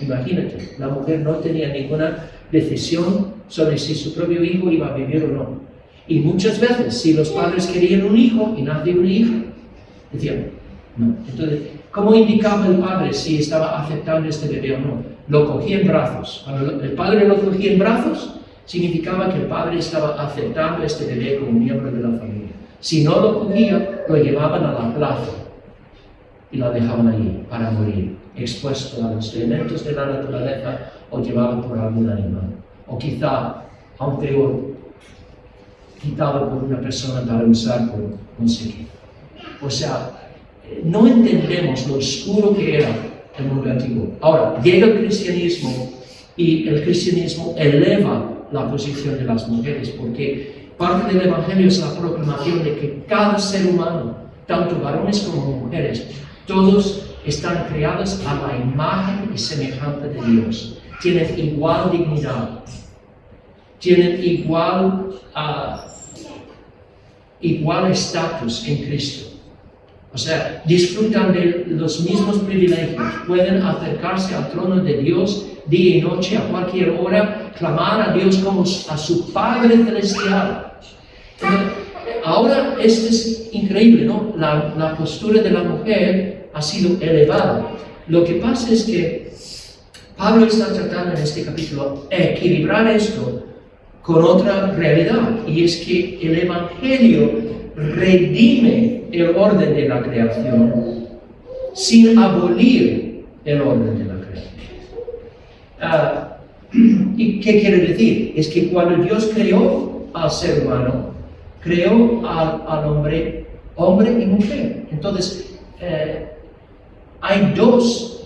Imagínate, la mujer no tenía ninguna decisión sobre si su propio hijo iba a vivir o no. Y muchas veces, si los padres querían un hijo y nació una hija, decían, no. Entonces, ¿cómo indicaba el padre si estaba aceptando este bebé o no? Lo cogía en brazos. Cuando el padre lo cogía en brazos, significaba que el padre estaba aceptando este bebé como miembro de la familia. Si no lo cogía, lo llevaban a la plaza y lo dejaban allí para morir, expuesto a los elementos de la naturaleza o llevado por algún animal. O quizá, aún peor, quitado por una persona para usar por conseguir. O sea, no entendemos lo oscuro que era el mundo antiguo. Ahora, llega el cristianismo y el cristianismo eleva la posición de las mujeres, porque parte del Evangelio es la proclamación de que cada ser humano, tanto varones como mujeres, todos están creados a la imagen y semejanza de Dios. Tienen igual dignidad, tienen igual estatus en Cristo. O sea, disfrutan de los mismos privilegios, pueden acercarse al trono de Dios día y noche, a cualquier hora, clamar a Dios como a su Padre Celestial. Ahora, esto es increíble, ¿no? La postura de la mujer ha sido elevada. Lo que pasa es que Pablo está tratando en este capítulo equilibrar esto con otra realidad, y es que el Evangelio redime el orden de la creación sin abolir el orden de la creación. ¿Y qué quiere decir? Es que cuando Dios creó al ser humano, creó al hombre y mujer. Entonces, hay dos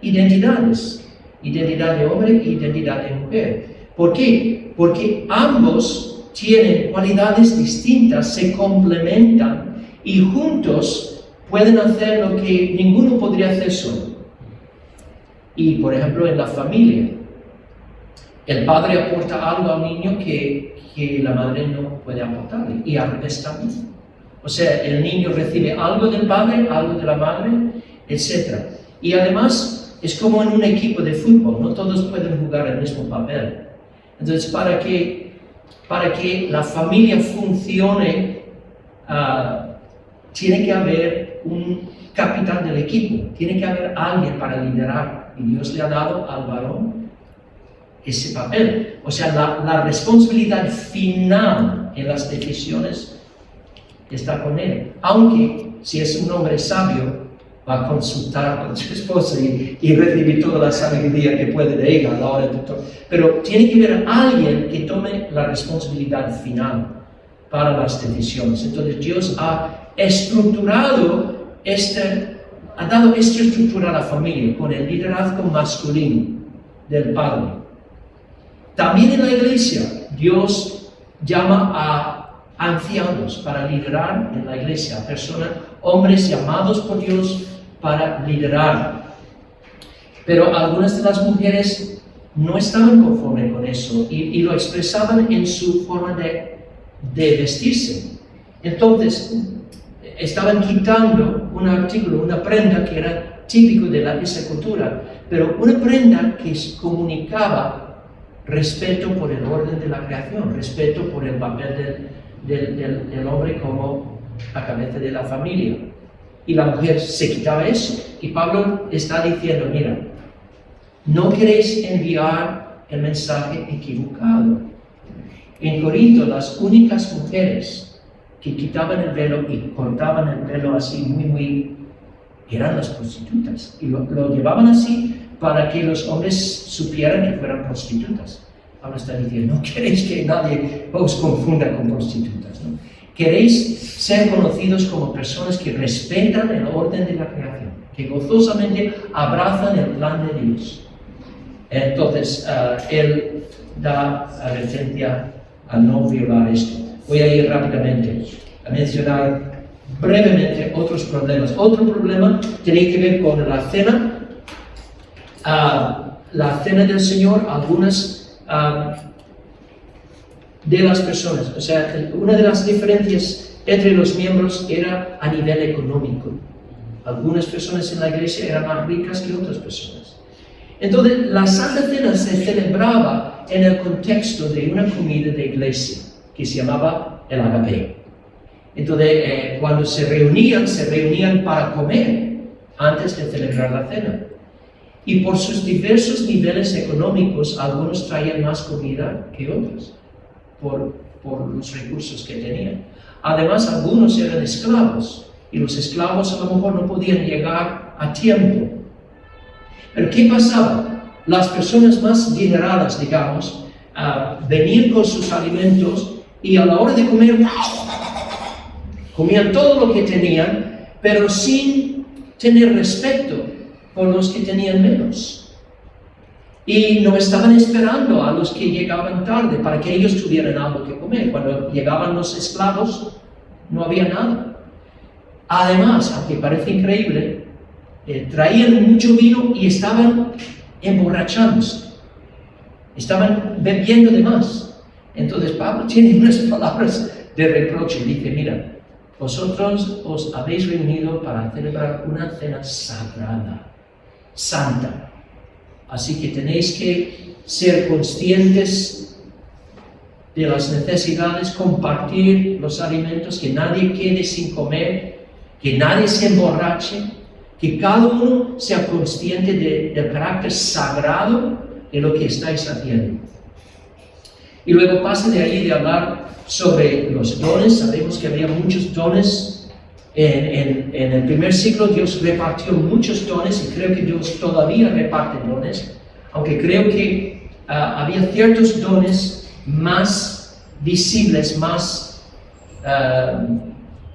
identidades, identidad de hombre y identidad de mujer. ¿Por qué? Porque ambos tienen cualidades distintas, se complementan y juntos pueden hacer lo que ninguno podría hacer solo. Y, por ejemplo, en la familia, el padre aporta algo al niño que la madre no puede aportarle, y al revés también. O sea, el niño recibe algo del padre, algo de la madre, etc. Y además, es como en un equipo de fútbol, no todos pueden jugar el mismo papel. Entonces, para que la familia funcione, tiene que haber un capitán del equipo, tiene que haber alguien para liderar, y Dios le ha dado al varón ese papel. O sea, la responsabilidad final en las decisiones está con él, aunque si es un hombre sabio, va a consultar con su esposa y recibir toda la sabiduría que puede de ella a la hora de todo. Pero tiene que haber alguien que tome la responsabilidad final para las decisiones. Entonces Dios ha estructurado ha dado esta estructura a la familia con el liderazgo masculino del padre. También en la iglesia, Dios llama a ancianos para liderar en la iglesia, a personas, hombres llamados por Dios para liderar. Pero algunas de las mujeres no estaban conformes con eso y lo expresaban en su forma de vestirse. Entonces, estaban quitando un artículo, una prenda que era típico de esa cultura, pero una prenda que comunicaba respeto por el orden de la creación, respeto por el papel del hombre como la cabeza de la familia. Y la mujer se quitaba eso. Y Pablo está diciendo, mira, no queréis enviar el mensaje equivocado. En Corinto, las únicas mujeres que quitaban el velo y cortaban el pelo así muy, eran las prostitutas. Y lo llevaban así para que los hombres supieran que fueran prostitutas. Pablo está diciendo, no queréis que nadie os confunda con prostitutas, ¿no? queréis ser conocidos como personas que respetan el orden de la creación, que gozosamente abrazan el plan de Dios. Entonces, él da advertencia a no violar esto. Voy a ir rápidamente a mencionar brevemente otros problemas. Otro problema tiene que ver con la cena del Señor. Algunas de las personas, o sea, una de las diferencias entre los miembros era a nivel económico. Algunas personas en la iglesia eran más ricas que otras personas. Entonces, la Santa Cena se celebraba en el contexto de una comida de iglesia que se llamaba el agape. Entonces, cuando se reunían para comer antes de celebrar la cena. Y por sus diversos niveles económicos, algunos traían más comida que otros, por los recursos que tenían. Además, algunos eran esclavos, y los esclavos a lo mejor no podían llegar a tiempo. Pero ¿qué pasaba? Las personas más adineradas, digamos, venían con sus alimentos y a la hora de comer, comían todo lo que tenían, pero sin tener respeto por los que tenían menos. Y no estaban esperando a los que llegaban tarde para que ellos tuvieran algo que comer. Cuando llegaban los esclavos, no había nada. Además, aunque parece increíble, traían mucho vino y estaban emborrachándose. Estaban bebiendo de más. Entonces Pablo tiene unas palabras de reproche. Dice, mira, vosotros os habéis reunido para celebrar una cena sagrada, santa. Así que tenéis que ser conscientes de las necesidades, compartir los alimentos, que nadie quede sin comer, que nadie se emborrache, que cada uno sea consciente del carácter sagrado de lo que estáis haciendo. Y luego pasa de ahí de hablar sobre los dones. Sabemos que había muchos dones. En el primer siglo Dios repartió muchos dones y creo que Dios todavía reparte dones, aunque creo que había ciertos dones más visibles, más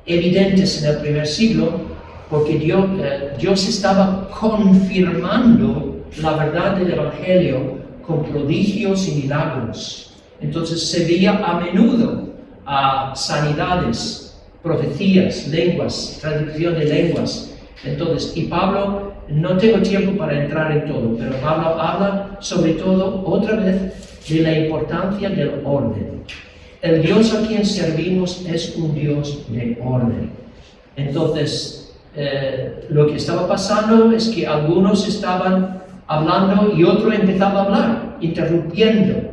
evidentes en el primer siglo, porque Dios estaba confirmando la verdad del Evangelio con prodigios y milagros. Entonces se veía a menudo sanidades, profecías, lenguas, traducción de lenguas. Entonces, y Pablo, no tengo tiempo para entrar en todo, pero Pablo habla sobre todo otra vez de la importancia del orden. El Dios a quien servimos es un Dios de orden. Entonces, lo que estaba pasando es que algunos estaban hablando y otro empezaba a hablar, interrumpiendo,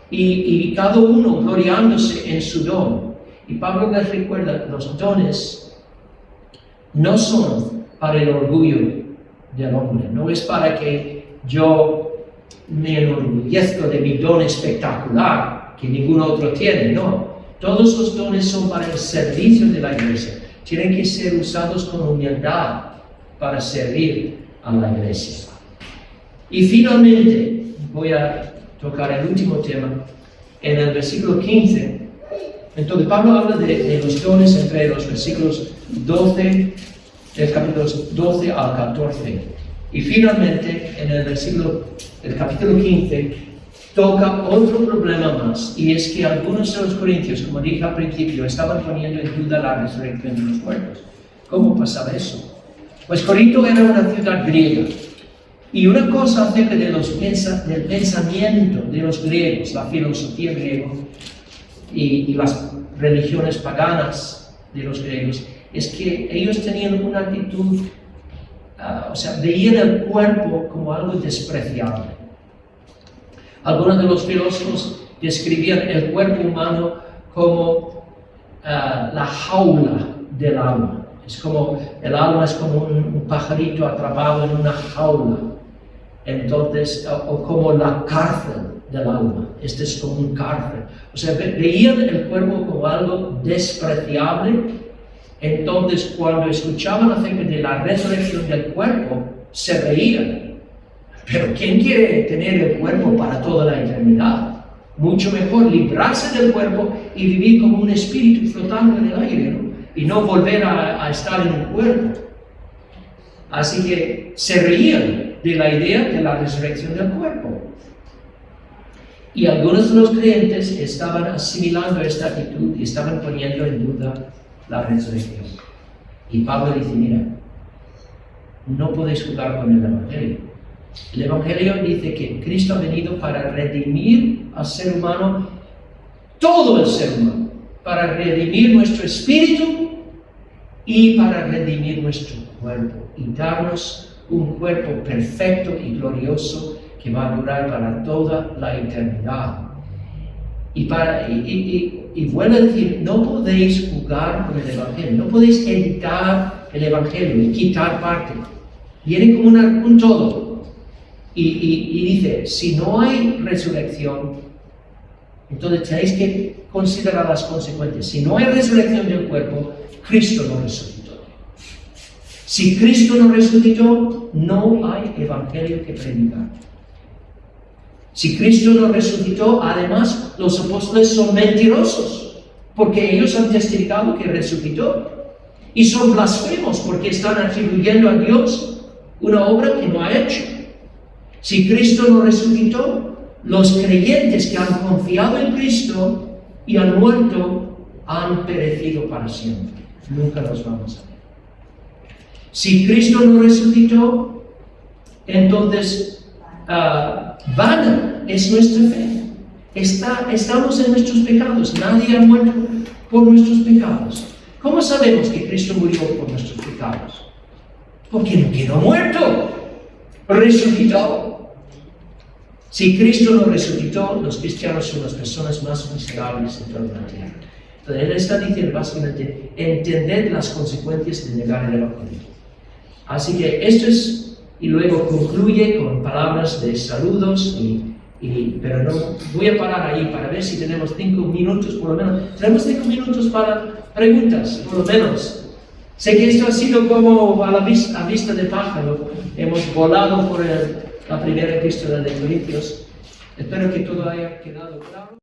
y cada uno gloriándose en su don. Y Pablo les recuerda, los dones no son para el orgullo del hombre, no es para que yo me enorgullezco de mi don espectacular que ningún otro tiene, no. Todos los dones son para el servicio de la iglesia, tienen que ser usados con humildad para servir a la iglesia. Y finalmente, voy a tocar el último tema, en el versículo 15. Entonces Pablo habla de los dones entre los versículos 12, del capítulo 12 al 14. Y finalmente, en el capítulo 15, toca otro problema más, y es que algunos de los corintios, como dije al principio, estaban poniendo en duda la resurrección de los muertos. ¿Cómo pasaba eso? Pues Corinto era una ciudad griega, y una cosa acerca del pensamiento de los griegos, la filosofía griega y las religiones paganas de los griegos, es que ellos tenían una actitud, veían el cuerpo como algo despreciable. Algunos de los filósofos describían el cuerpo humano como la jaula del alma. El alma es como un pajarito atrapado en una jaula. Entonces, o como la cárcel del alma. Este es como un cárcel. Veían el cuerpo como algo despreciable. Entonces, cuando escuchaban acerca de la resurrección del cuerpo, se reían. Pero ¿quién quiere tener el cuerpo para toda la eternidad? Mucho mejor librarse del cuerpo y vivir como un espíritu flotando en el aire, ¿no? Y no volver a estar en un cuerpo. Así que se reían de la idea de la resurrección del cuerpo. Y algunos de los creyentes estaban asimilando esta actitud y estaban poniendo en duda la resurrección. Y Pablo dice, mira, no podéis jugar con el Evangelio. El Evangelio dice que Cristo ha venido para redimir al ser humano, todo el ser humano, para redimir nuestro espíritu y para redimir nuestro cuerpo y darnos un cuerpo perfecto y glorioso que va a durar para toda la eternidad. Y vuelvo a decir, no podéis jugar con el Evangelio, no podéis editar el Evangelio y quitar parte. Viene como un todo. Y dice, si no hay resurrección, entonces tenéis que considerar las consecuencias. Si no hay resurrección del cuerpo, Cristo no resucitó. Si Cristo no resucitó, no hay evangelio que predicar. Si Cristo no resucitó, además los apóstoles son mentirosos, porque ellos han testificado que resucitó. Y son blasfemos porque están atribuyendo a Dios una obra que no ha hecho. Si Cristo no resucitó, los creyentes que han confiado en Cristo y han muerto, han perecido para siempre. Nunca los vamos a ver. Si Cristo no resucitó, entonces vana es nuestra fe. Estamos en nuestros pecados. Nadie ha muerto por nuestros pecados. ¿Cómo sabemos que Cristo murió por nuestros pecados? Porque no quedó muerto, resucitó. Si Cristo no resucitó, los cristianos son las personas más miserables en toda la tierra. Entonces, él está diciendo básicamente, entender las consecuencias de negar el Evangelio. Así que esto es, y luego concluye con palabras de saludos, pero no voy a parar ahí para ver si tenemos 5 minutos por lo menos. Tenemos 5 minutos para preguntas, por lo menos. Sé que esto ha sido como a vista de pájaro. Hemos volado por la primera epístola de Corintios. Espero que todo haya quedado claro.